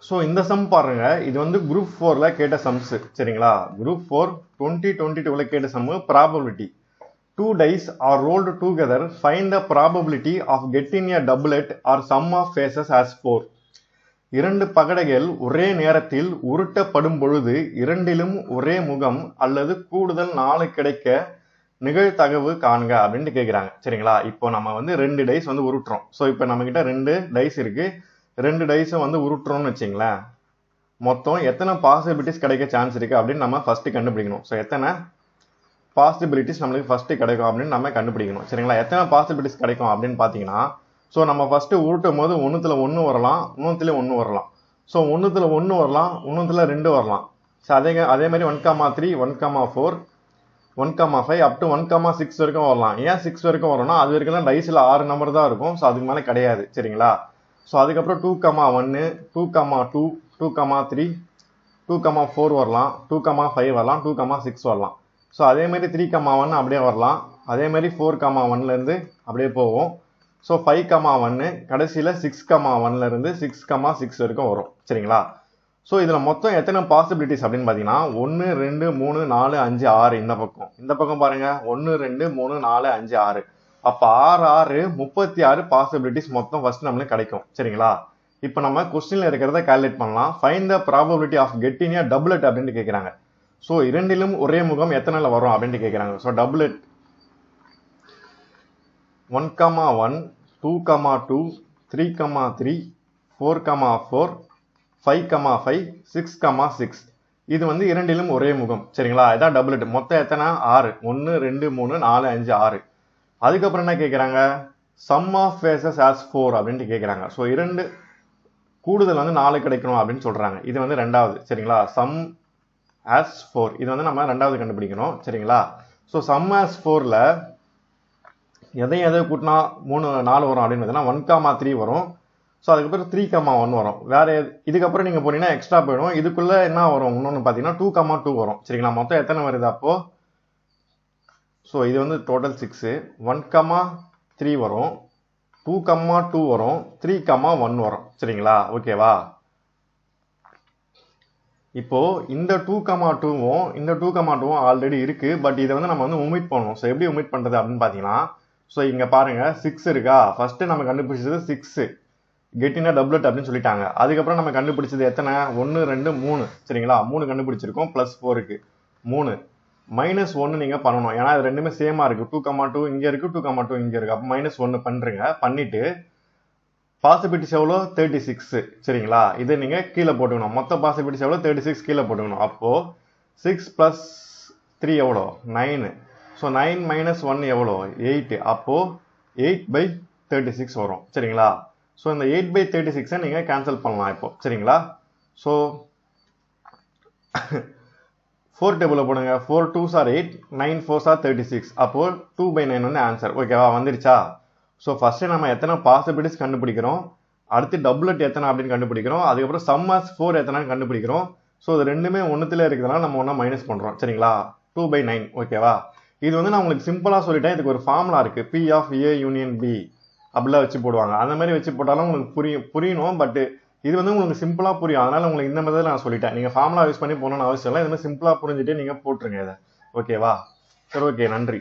So இந்த some பாருங்க, இது வந்து குரூப் 4ல கேட்ட சம்ஸ் சரிங்களா. குரூப் 4 2022ல கேட்ட some probability. 2 dice are rolled together. Find the probability of getting a doublet or sum of faces as 4. இரண்டு பகடைகள் ஒரே நேரத்தில் உருட்டப்படும் பொழுது இரண்டிலும் ஒரே முகம் அல்லது கூடுதல் 4 கிடைக்க நிகழ்தகவு காண்க அப்படின்ட்டு கேட்குறாங்க சரிங்களா. இப்போ நம்ம வந்து 2 டைஸ் வந்து உருட்டுறோம். ஸோ இப்போ நம்ம கிட்ட 2 டைஸ் இருக்கு, 2 டைஸை வந்து உருட்டுறோம்னு வச்சிங்களேன். மொத்தம் எத்தனை பாசிபிலிட்டிஸ் கிடைக்க சான்ஸ் இருக்கு அப்படின்னு நம்ம ஃபர்ஸ்ட் கண்டுபிடிக்கணும். ஸோ எத்தனை பாசிபிலிட்டிஸ் நம்மளுக்கு ஃபர்ஸ்ட் கிடைக்கும் அப்படின்னு நம்ம கண்டுபிடிக்கணும் சரிங்களா. எத்தனை பாசிபிலிட்டிஸ் கிடைக்கும் அப்படின்னு பார்த்தீங்கன்னா, ஸோ நம்ம ஃபர்ஸ்ட் உருட்டும் போது ஒன்றுத்துல 1 வரலாம், இன்னொத்துல 1 வரலாம். ஸோ ஒன்றுத்துல 1 வரலாம், இன்னொத்துல 2 வரலாம். ஸோ அதே மாதிரி 1,3 1,4 1,5 அப் டு 1,6 வரைக்கும் வரலாம். ஏன் 6 வரைக்கும் வரும்னா அது வரைக்கும் தான் டைஸ்ல 6 நம்பர் தான் இருக்கும். ஸோ அதுக்கு மேலே கிடையாது சரிங்களா. ஸோ அதுக்கப்புறம் 2,1 2,2 2,3 2,4 வரலாம், 2,5 வரலாம், 2,6 வரலாம். ஸோ அதே மாதிரி 3,1 அப்படியே வரலாம். அதே மாதிரி 4,1லேருந்து அப்படியே போகும். ஸோ 5,1 கடைசியில் 6,1 இருந்து 6,6 வரைக்கும் வரும் சரிங்களா. ஸோ இதில் மொத்தம் எத்தனை பாசிபிலிட்டிஸ் அப்படின்னு பார்த்தீங்கன்னா 1 2 3 4 5 6 இந்த பக்கம் பாருங்க 1 2 3 4 5 6. அப்போ 6 6 36 பாசிபிலிட்டிஸ் மொத்தம் ஃபர்ஸ்ட் நம்மளுக்கு கிடைக்கும் சரிங்களா. இப்போ நம்ம கொஸ்டின்ல இருக்கிறத கால்குலேட் பண்ணலாம். Find the probability of getting a doublet அப்படின்ட்டு கேட்குறாங்க. ஸோ இரண்டிலும் ஒரே முகம் எத்தனைல வரும் அப்படின்ட்டு கேட்குறாங்க. ஸோ டபுளட் 1,1 2,2 3,3 4,4 5,5 6,6 இது வந்து இரண்டிலும் ஒரே முகம் சரிங்களா. இதான் டபுளட். மொத்தம் எத்தனை 6 1 2 3 4 5 6. அதுக்கப்புறம் என்ன கேட்குறாங்க, சம் ஆஃப் ஃபேசஸ் ஆஸ் 4 அப்படின்ட்டு கேட்குறாங்க. ஸோ இரண்டு கூடுதல் வந்து 4 கிடைக்கணும் அப்படின்னு சொல்றாங்க. இது வந்து ரெண்டாவது சரிங்களா. சம் ஆஸ் 4 இது வந்து நம்ம ரெண்டாவது கண்டுபிடிக்கணும் சரிங்களா. ஸோ சம் ஆஸ் 4ல எதை கூட்டினா 4 வரும் அப்படின்னு பார்த்தீங்கன்னா 1,3 வரும். ஸோ அதுக்கப்புறம் 3,1 வரும். வேற இதுக்கப்புறம் நீங்க போனீங்கன்னா எக்ஸ்ட்ரா போயிடும். இதுக்குள்ள என்ன வரும் இன்னொன்று பார்த்தீங்கன்னா 2,2 வரும் சரிங்களா. மொத்தம் எத்தனை வருது அப்போ, ஸோ இது வந்து டோட்டல் 6 1,3 வரும், 2,2 வரும், 3,1 வரும் சரிங்களா. ஓகேவா. இப்போ இந்த 2,2வும் இந்த 2,2வும் ஆல்ரெடி இருக்கு. பட் இதை வந்து நம்ம வந்து ஒமிட் பண்ணணும். ஸோ எப்படி ஒமிட் பண்றது அப்படின்னு பார்த்தீங்கன்னா, ஸோ இங்க பாருங்க 6 இருக்கா. ஃபர்ஸ்ட் நம்ம கண்டுபிடிச்சது 6 கெட்டினா டபுளட் அப்படின்னு சொல்லிட்டாங்க. அதுக்கப்புறம் நம்ம கண்டுபிடிச்சது எத்தனை 1 2 3 சரிங்களா. 3 கண்டுபிடிச்சிருக்கோம். பிளஸ் 4க்கு 3 -1 நீங்க பண்ணணும். ஏன்னா இது ரெண்டுமே சேமா இருக்கு. 2,2 இங்க இருக்கு, 2,2 இங்க இருக்கு. அப்போ -1 பண்றீங்க. பண்ணிட்டு பாசிபிலிட்டிஸ் எவ்வளோ 36 சரிங்களா. இதை நீங்க கீழே போட்டுக்கணும். மொத்த பாசிபிலிட்டிஸ் எவ்வளோ 36 கீழே போட்டுக்கணும். அப்போ 6 + 3 எவ்வளோ 9. ஸோ 9 - 1 எவ்வளோ 8. அப்போ 8/36 வரும் சரிங்களா. ஸோ இந்த 8/36 நீங்க கேன்சல் பண்ணலாம் இப்போ சரிங்களா. ஸோ 4 டேபிளில் போடுங்க. 4 2s are 8 9 4s are 36. அப்போ 2/9 வந்து ஆன்சர். ஓகேவா வந்துருச்சா. ஸோ ஃபர்ஸ்ட் நம்ம எத்தனை பாசிபிலிட்டிஸ் கண்டுபிடிக்கிறோம், அடுத்து டபுளட் எத்தனை அப்படின்னு கண்டுபிடிக்கிறோம், அதுக்கப்புறம் சம் ஆஸ் 4 எத்தனை கண்டுபிடிக்கிறோம். ஸோ இது ரெண்டுமே ஒன்றுத்துல இருக்கிறதுனால நம்ம ஒன்றா மைனஸ் பண்றோம் சரிங்களா. 2/9 ஓகேவா. இது வந்து நான் உங்களுக்கு சிம்பிளா சொல்லிட்டேன். இதுக்கு ஒரு ஃபார்முலா இருக்கு. P of A union B அப்படிலாம் வச்சு போடுவாங்க. அந்த மாதிரி வச்சு போட்டாலும் உங்களுக்கு புரியணும். பட் இது வந்து உங்களுக்கு சிம்பிளா புரியும். அதனால உங்களுக்கு இந்த மாதிரி நான் சொல்லிட்டேன். நீங்க ஃபார்முலா யூஸ் பண்ணி போகணும்னு அவசியம் இல்லை. இது மாதிரி சிம்பிளா புரிஞ்சுட்டு நீங்க போட்டுருங்க இதை. ஓகேவா. சரி ஓகே நன்றி.